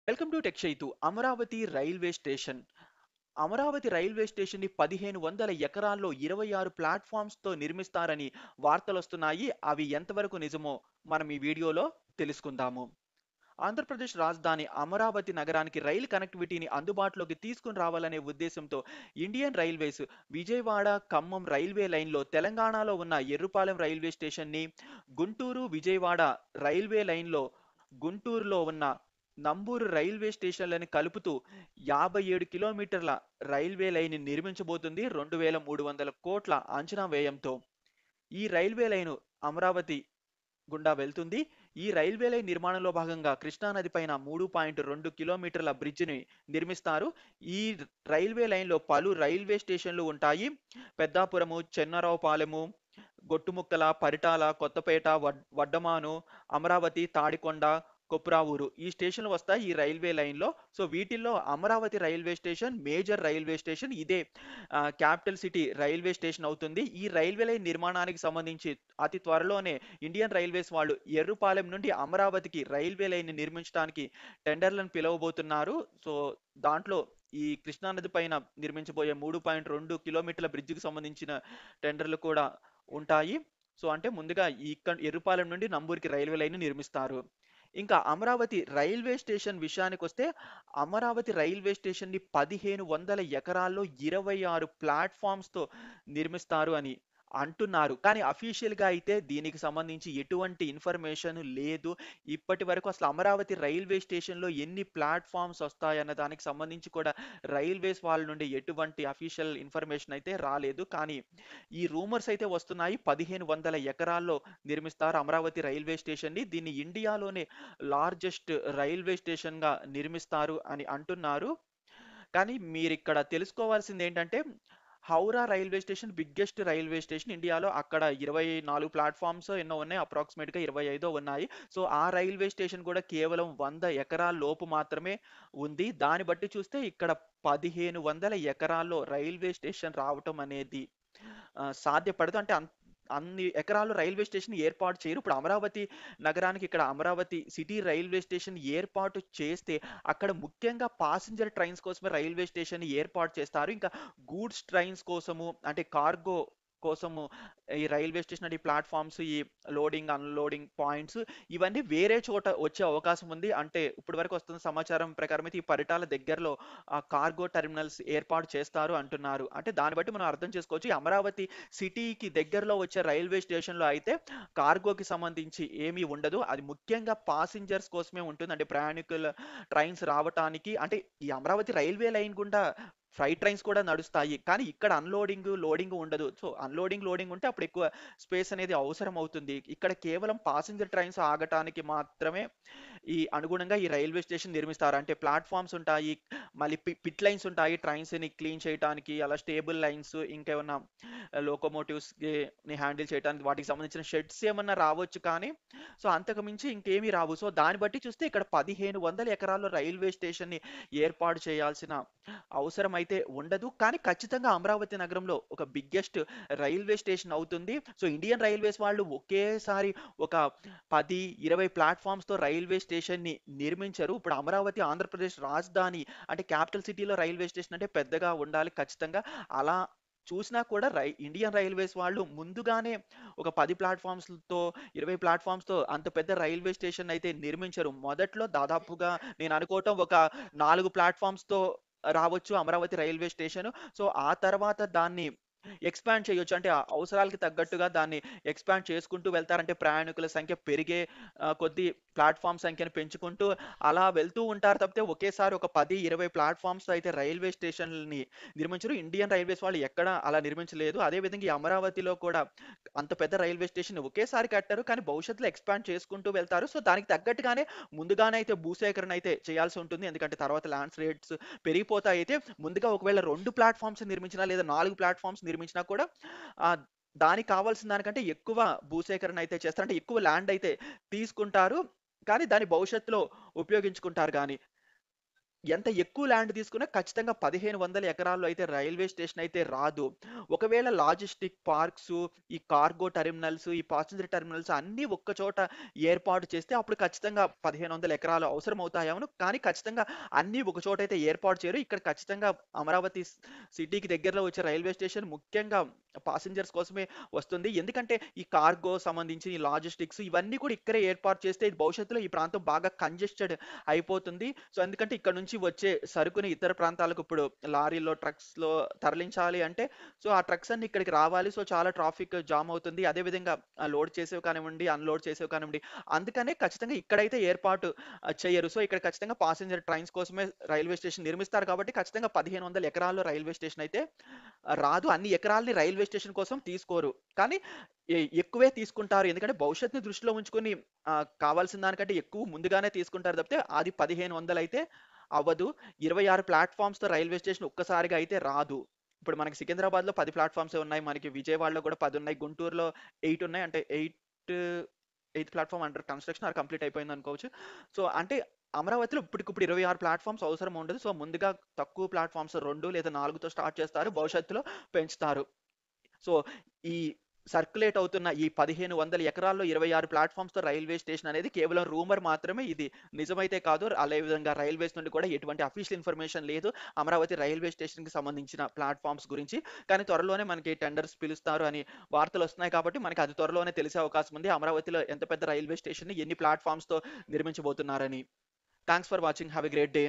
Welcome to tech Chaitu. Amaravati railway station. Amaravati railway స్టేషన్‌ని 1500 ఎకరాల్లో 26 ప్లాట్‌ఫార్మ్స్‌తో నిర్మిస్తారని వార్తలొస్తున్నాయి. అవి ఎంతవరకు నిజమో మనం ఈ వీడియోలో తెలుసుకుందాము. ఆంధ్రప్రదేశ్ రాజధాని అమరావతి నగరానికి రైలు కనెక్టివిటీని అందుబాటులోకి తీసుకుని రావాలనే ఉద్దేశంతో Indian railways Vijayawada Khammam railway లైన్‌లో తెలంగాణలో ఉన్న ఎర్రుపాలెం రైల్వే స్టేషన్‌ని, గుంటూరు విజయవాడ రైల్వే లైన్‌లో గుంటూరులో ఉన్న నంబూరు రైల్వే స్టేషన్‌లని కలుపుతూ 57 కిలోమీటర్ల రైల్వే లైన్ నిర్మించబోతుంది 2,300 కోట్ల అంచనా వ్యయంతో. ఈ రైల్వే లైను అమరావతి గుండా వెళ్తుంది. ఈ రైల్వే లైన్ నిర్మాణంలో భాగంగా కృష్ణా నది పైన 3.2 కిలోమీటర్ల బ్రిడ్జిని నిర్మిస్తారు. ఈ రైల్వే లైన్‌లో పలు రైల్వే స్టేషన్లు ఉంటాయి. పెద్దాపురము, చెన్నరావుపాలెము, గొట్టుముక్కల, పరిటాల, కొత్తపేట, వడ్డమాను, అమరావతి, తాడికొండ, కొప్పురావూరు ఈ స్టేషన్లు వస్తాయి ఈ రైల్వే లైన్‌లో. సో వీటిల్లో Amaravati railway station major railway station. ఇదే క్యాపిటల్ సిటీ రైల్వే స్టేషన్ అవుతుంది. ఈ రైల్వే లైన్ నిర్మాణానికి సంబంధించి అతి త్వరలోనే ఇండియన్ రైల్వేస్ వాళ్ళు ఎర్రుపాలెం నుండి అమరావతికి రైల్వే లైన్ నిర్మించడానికి టెండర్లను పిలవబోతున్నారు. సో దాంట్లో ఈ కృష్ణా నది పైన నిర్మించబోయే 3.2 కిలోమీటర్ల బ్రిడ్జికి సంబంధించిన టెండర్లు కూడా ఉంటాయి. సో అంటే ముందుగా ఎర్రుపాలెం నుండి నంబూరుకి రైల్వే లైన్ నిర్మిస్తారు. ఇంకా అమరావతి రైల్వే స్టేషన్ విషయానికొస్తే అమరావతి రైల్వే స్టేషన్‌ని 1500 ఎకరాల్లో 26 ప్లాట్‌ఫార్మ్స్‌తో నిర్మిస్తారు అని అంటున్నారు. కానీ అఫీషియల్‌గా అయితే దీనికి సంబంధించి ఎటువంటి ఇన్ఫర్మేషన్ లేదు. ఇప్పటివరకు అసలు అమరావతి రైల్వే స్టేషన్‌లో ఎన్ని ప్లాట్‌ఫార్మ్స్ వస్తాయన్న దానికి సంబంధించి కూడా రైల్వేస్ వాళ్ళ నుండి ఎటువంటి అఫీషియల్ ఇన్ఫర్మేషన్ అయితే రాలేదు. కానీ ఈ రూమర్స్ అయితే వస్తున్నాయి. 1500 ఎకరాల్లో నిర్మిస్తారు అమరావతి రైల్వే స్టేషన్‌ని. దీన్ని ఇండియాలోనే లార్జెస్ట్ రైల్వే స్టేషన్‌గా నిర్మిస్తారు అని అంటున్నారు. కానీ మీరిక్కడ తెలుసుకోవాల్సిందేంటంటే, Howrah railway station biggest railway station ఇండియాలో. అక్కడ 24 ప్లాట్‌ఫార్మ్సో ఎన్నో ఉన్నాయి. అప్రాక్సిమేట్‌గా 25 ఉన్నాయి. సో, ఆ రైల్వే స్టేషన్ కూడా కేవలం 100 ఎకరాల లోపు మాత్రమే ఉంది. దాన్ని బట్టి చూస్తే ఇక్కడ 1500 ఎకరాల్లో రైల్వే స్టేషన్ రావటం అనేది సాధ్యపడదు. అంటే అన్ని ఎకరాలు రైల్వే స్టేషన్ ఏర్పాటు చేయరు. ఇప్పుడు అమరావతి నగరానికి ఇక్కడ అమరావతి సిటీ రైల్వే స్టేషన్ ఏర్పాటు చేస్తే అక్కడ ముఖ్యంగా పాసింజర్ ట్రైన్స్ కోసమే రైల్వే స్టేషన్ ఏర్పాటు చేస్తారు. ఇంకా గూడ్స్ ట్రైన్స్ కోసము అంటే కార్గో కోసము ఈ రైల్వే స్టేషన్ అంటే ఈ ప్లాట్‌ఫార్మ్స్, ఈ లోడింగ్, అన్‌లోడింగ్ పాయింట్స్ ఇవన్నీ వేరే చోట వచ్చే అవకాశం ఉంది. అంటే ఇప్పటి వరకు వస్తున్న సమాచారం ప్రకారం అయితే ఈ పరిటాల దగ్గరలో కార్గో టెర్మినల్స్ ఏర్పాటు చేస్తారు అంటున్నారు. అంటే దాన్ని బట్టి మనం అర్థం చేసుకోవచ్చు. ఈ అమరావతి సిటీకి దగ్గరలో వచ్చే రైల్వే స్టేషన్‌లో అయితే కార్గోకి సంబంధించి ఏమీ ఉండదు. అది ముఖ్యంగా పాసింజర్స్ కోసమే ఉంటుంది. అంటే ప్రయాణికుల ట్రైన్స్ రావటానికి అంటే ఈ అమరావతి రైల్వే లైన్ గుండా ఫ్రైట్ ట్రైన్స్ కూడా నడుస్తాయి. కానీ ఇక్కడ అన్‌లోడింగ్, లోడింగ్ ఉండదు. సో అన్‌లోడింగ్, లోడింగ్ ఉంటే అప్పుడు ఎక్కువ స్పేస్ అనేది అవసరం అవుతుంది. ఇక్కడ కేవలం పాసింజర్ ట్రైన్స్ ఆగటానికి మాత్రమే ఈ అనుగుణంగా ఈ రైల్వే స్టేషన్ నిర్మిస్తారు. అంటే ప్లాట్‌ఫార్మ్స్ ఉంటాయి. మళ్ళీ పిట్ లైన్స్ ఉంటాయి. ట్రైన్స్‌ని క్లీన్ చేయటానికి అలా స్టేబుల్ లైన్స్ ఇంకేమన్నా లోకోమోటివ్స్‌ని హ్యాండిల్ చేయటానికి వాటికి సంబంధించిన షెడ్స్ ఏమన్నా రావచ్చు కానీ సో అంతకు మించి ఇంకేమీ రావు. సో దాన్ని బట్టి చూస్తే ఇక్కడ 1500 ఎకరాల్లో రైల్వే స్టేషన్‌ని ఏర్పాటు చేయాల్సిన అవసరం అయితే ఉండదు. కానీ ఖచ్చితంగా అమరావతి నగరంలో ఒక బిగ్గెస్ట్ రైల్వే స్టేషన్ అవుతుంది. సో ఇండియన్ రైల్వేస్ వాళ్ళు ఒకేసారి ఒక 10, 20 ప్లాట్‌ఫార్మ్స్‌తో రైల్వే స్టేషన్‌ని నిర్మించరు. ఇప్పుడు అమరావతి ఆంధ్రప్రదేశ్ రాజధాని అంటే క్యాపిటల్ సిటీలో రైల్వే స్టేషన్ అంటే పెద్దగా ఉండాలి ఖచ్చితంగా. అలా చూసినా కూడా ఇండియన్ రైల్వేస్ వాళ్ళు ముందుగానే ఒక 10 ప్లాట్‌ఫార్మ్స్‌తో 20 ప్లాట్‌ఫార్మ్స్‌తో అంత పెద్ద రైల్వే స్టేషన్ అయితే నిర్మించరు. మొదట్లో దాదాపుగా నేను అనుకోవటం ఒక 4 ప్లాట్‌ఫార్మ్స్‌తో రావచ్చు అమరావతి రైల్వే స్టేషను. సో ఆ తర్వాత దాన్ని ఎక్స్‌పాండ్ చేయొచ్చు. అంటే ఆ అవసరాలకి తగ్గట్టుగా దాన్ని ఎక్స్‌పాండ్ చేసుకుంటూ వెళ్తారంటే ప్రయాణికుల సంఖ్య పెరిగే కొద్దీ ప్లాట్‌ఫార్మ్ సంఖ్యను పెంచుకుంటూ అలా వెళ్తూ ఉంటారు తప్పితే ఒకేసారి ఒక 10, 20 ప్లాట్‌ఫార్మ్స్‌తో అయితే రైల్వే స్టేషన్‌లని నిర్మించరు. ఇండియన్ రైల్వేస్ వాళ్ళు ఎక్కడ అలా నిర్మించలేదు. అదే విధంగా ఈ అమరావతిలో కూడా అంత పెద్ద రైల్వే స్టేషన్ ఒకేసారి కట్టారు. కానీ భవిష్యత్తులో ఎక్స్‌పాండ్ చేసుకుంటూ వెళ్తారు. సో దానికి తగ్గట్టుగానే ముందుగానే అయితే భూసేకరణ అయితే చేయాల్సి ఉంటుంది. ఎందుకంటే తర్వాత ల్యాండ్స్ రేట్స్ పెరిగిపోతాయి. అయితే ముందుగా ఒకవేళ 2 ప్లాట్‌ఫార్మ్స్ నిర్మించినా లేదా 4 ప్లాట్‌ఫార్మ్స్ నిర్మించినా కూడా ఆహ్, దానికి కావాల్సిన దానికంటే ఎక్కువ భూసేకరణ అయితే చేస్తారు. అంటే ఎక్కువ ల్యాండ్ అయితే తీసుకుంటారు. కానీ దాన్ని భవిష్యత్తులో ఉపయోగించుకుంటారు గానీ ఎంత ఎక్కువ ల్యాండ్ తీసుకున్నా ఖచ్చితంగా 1500 ఎకరాల్లో అయితే రైల్వే స్టేషన్ అయితే రాదు. ఒకవేళ లాజిస్టిక్ పార్క్స్, ఈ కార్గో టెర్మినల్స్, ఈ పాసెంజర్ టెర్మినల్స్ అన్నీ ఒక్క చోట ఏర్పాటు చేస్తే అప్పుడు ఖచ్చితంగా 1500 ఎకరాలు అవసరం అవుతాయేమో. కానీ ఖచ్చితంగా అన్నీ ఒక చోట అయితే ఏర్పాటు చేయరు. ఇక్కడ ఖచ్చితంగా అమరావతి సిటీకి దగ్గరలో వచ్చే రైల్వే స్టేషన్ ముఖ్యంగా పాసెంజర్స్ కోసమే వస్తుంది. ఎందుకంటే ఈ కార్గో సంబంధించి ఈ లాజిస్టిక్స్ ఇవన్నీ కూడా ఇక్కడే ఏర్పాటు చేస్తే ఇది భవిష్యత్తులో ఈ ప్రాంతం బాగా కంజెస్టెడ్ అయిపోతుంది. సో ఎందుకంటే ఇక్కడ నుంచి వచ్చే సరుకుని ఇతర ప్రాంతాలకు ఇప్పుడు లారీలో ట్రక్స్‌లో తరలించాలి అంటే సో ఆ ట్రక్స్ అన్ని ఇక్కడికి రావాలి. సో చాలా ట్రాఫిక్ జామ్ అవుతుంది. అదే విధంగా లోడ్ చేసేవి కానివ్వండి, అన్‌లోడ్ చేసేవి కానివ్వండి. అందుకనే ఖచ్చితంగా ఇక్కడైతే ఏర్పాటు చెయ్యరు. సో ఇక్కడ ఖచ్చితంగా పాసెంజర్ ట్రైన్స్ కోసమే రైల్వే స్టేషన్ నిర్మిస్తారు కాబట్టి ఖచ్చితంగా 1500 ఎకరాల్లో రైల్వే స్టేషన్ అయితే రాదు. అన్ని ఎకరాల్ని రైల్వే స్టేషన్ కోసం తీసుకోరు. కానీ ఎక్కువే తీసుకుంటారు. ఎందుకంటే భవిష్యత్తుని దృష్టిలో ఉంచుకొని కావాల్సిన దానికంటే ఎక్కువ ముందుగానే తీసుకుంటారు తప్పితే అది 1500 అయితే అవ్వదు. 26 ప్లాట్‌ఫార్మ్స్‌తో రైల్వే స్టేషన్ ఒక్కసారిగా అయితే రాదు. ఇప్పుడు మనకి సికింద్రాబాద్‌లో 10 ప్లాట్‌ఫార్మ్సే ఉన్నాయి. మనకి విజయవాడలో కూడా 10 ఉన్నాయి. గుంటూరులో 8 ఉన్నాయి. అంటే eight platform under construction or complete అయిపోయిందనుకోవచ్చు. సో, అంటే అమరావతిలో ఇప్పటికిప్పుడు 26 ప్లాట్‌ఫార్మ్స్ అవసరం ఉండదు. సో, ముందుగా తక్కువ ప్లాట్‌ఫార్మ్స్ 2 లేదా 4తో స్టార్ట్ చేస్తారు. భవిష్యత్తులో పెంచుతారు. సో, ఈ సర్క్యులేట్ అవుతున్న ఈ 1500 ఎకరాల్లో 26 ప్లాట్‌ఫార్మ్స్‌తో రైల్వే స్టేషన్ అనేది కేవలం రూమర్ మాత్రమే. ఇది నిజమైతే కాదు. అదే విధంగా రైల్వేస్ నుండి కూడా ఎటువంటి అఫీషియల్ ఇన్ఫర్మేషన్ లేదు. అమరావతి రైల్వే స్టేషన్‌కి సంబంధించిన ప్లాట్‌ఫార్మ్స్ గురించి. కానీ త్వరలోనే మనకి టెండర్స్ పిలుస్తారు అని వార్తలొస్తున్నాయి కాబట్టి మనకి అది త్వరలోనే తెలిసే అవకాశం ఉంది. అమరావతిలో ఎంత పెద్ద రైల్వే స్టేషన్‌ని ఎన్ని ప్లాట్‌ఫార్మ్స్‌తో నిర్మించబోతున్నారని. Thanks for watching. Have a great day.